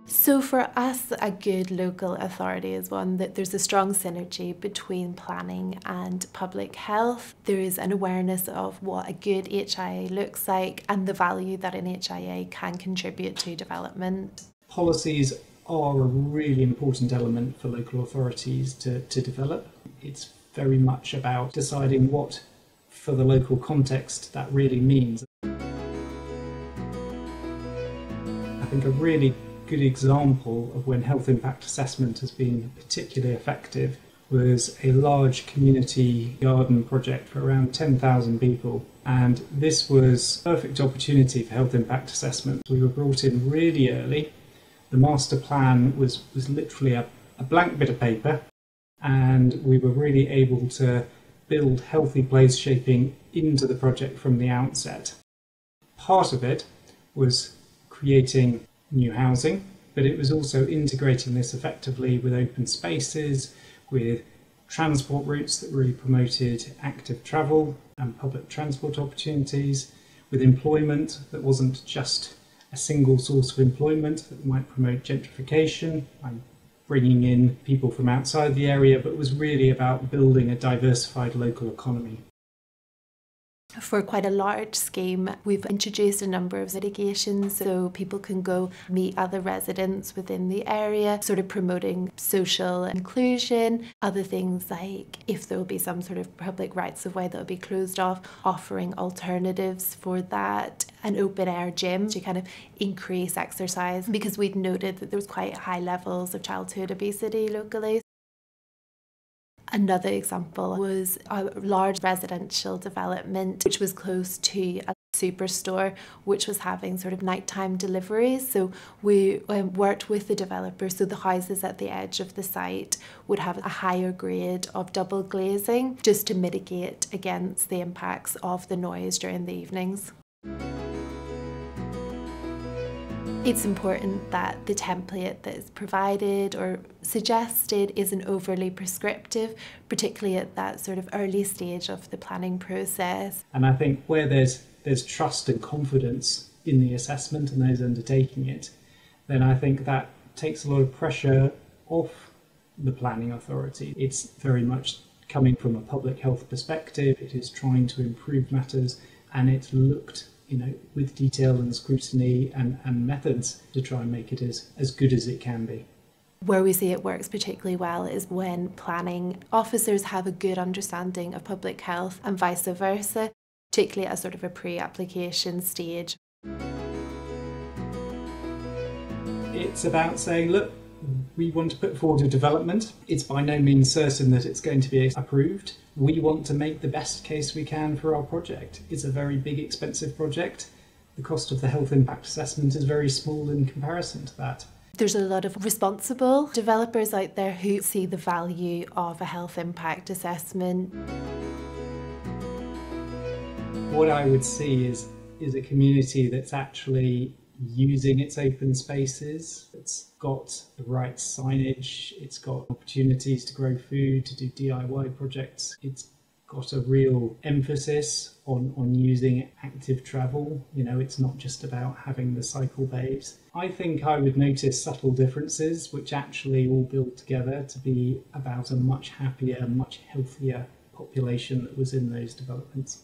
So for us, a good local authority is one that there's a strong synergy between planning and public health. There is an awareness of what a good HIA looks like and the value that an HIA can contribute to development. Policies are a really important element for local authorities to develop. It's very much about deciding what, for the local context, that really means. I think a really good example of when health impact assessment has been particularly effective was a large community garden project for around 10,000 people. And this was a perfect opportunity for health impact assessment. We were brought in really early. The master plan was literally a blank bit of paper, and we were really able to build healthy place shaping into the project from the outset. Part of it was creating new housing, but it was also integrating this effectively with open spaces, with transport routes that really promoted active travel and public transport opportunities, with employment that wasn't just a single source of employment that might promote gentrification and bringing in people from outside the area, but was really about building a diversified local economy. For quite a large scheme, we've introduced a number of mitigations so people can go meet other residents within the area, sort of promoting social inclusion. Other things like if there will be some sort of public rights of way that will be closed off, offering alternatives for that. An open air gym to kind of increase exercise, because we'd noted that there was quite high levels of childhood obesity locally. Another example was a large residential development which was close to a superstore which was having sort of nighttime deliveries. So we worked with the developer so the houses at the edge of the site would have a higher grade of double glazing just to mitigate against the impacts of the noise during the evenings. It's important that the template that is provided or suggested isn't overly prescriptive, particularly at that sort of early stage of the planning process. And I think where there's trust and confidence in the assessment and those undertaking it, then I think that takes a lot of pressure off the planning authority. It's very much coming from a public health perspective. It is trying to improve matters, and it's looked with detail and scrutiny and methods to try and make it as good as it can be. Where we see it works particularly well is when planning officers have a good understanding of public health and vice versa, particularly at sort of a pre-application stage. It's about saying, look, we want to put forward a development. It's by no means certain that it's going to be approved. We want to make the best case we can for our project. It's a very big, expensive project. The cost of the health impact assessment is very small in comparison to that. There's a lot of responsible developers out there who see the value of a health impact assessment. What I would see is a community that's actually using its open spaces. It's got the right signage, it's got opportunities to grow food, to do DIY projects. It's got a real emphasis on using active travel. It's not just about having the cycle bays. I think I would notice subtle differences which actually all build together to be about a much happier, much healthier population that was in those developments.